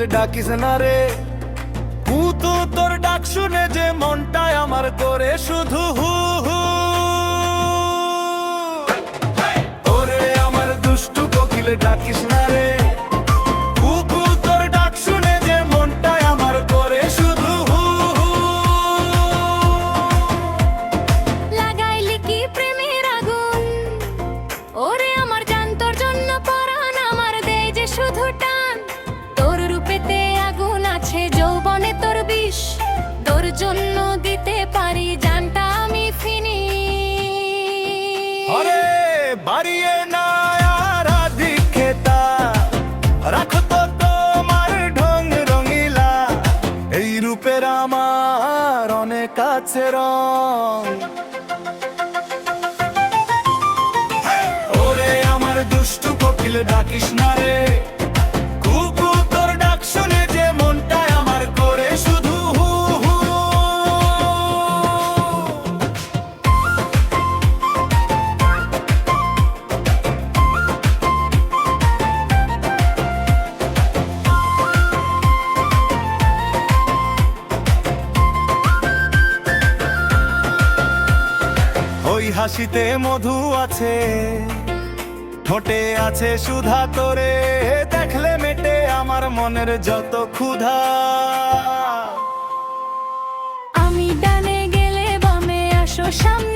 কোকিল ডাকিস না রে, কুতু তোর ডাক শুনে যে মনটায় আমার করে শুধু হু হু। ওরে আমার দুষ্টু কোকিল ডাকিস না রে, কুকু তোর ডাক শুনে যে মনটায় আমার করে শুধু হু হু। লাগাইলি কি প্রেমের আগুন, ওরে আমার জান তোর জন্য পরাণ আমার দেয় যে শুধু টান। তোর রূপেতে আগুন আছে যৌবনে তোর বিষ, তোর জন্য দিতে পারি জানটা আমি ফিনি। আরে বাড়িয়ে না আর আধিক্যতা, রাখো তো তোমার ঢং রঙিলা, এই রূপের আমার অনেক আছে রং। ওরে আমার দুষ্টু কোকিল ডাকিস না রে, কুকু তোর ডাক শুনে যে মনটায় আমার করে শুধু হু হু। ওই হাসিতে মধু আছে, ঠোঁটে আছে সুধা, তোরে দেখলে মেটে আমার মনের যত ক্ষুধা। আমি ডানে গেলে বামে আসো সামনে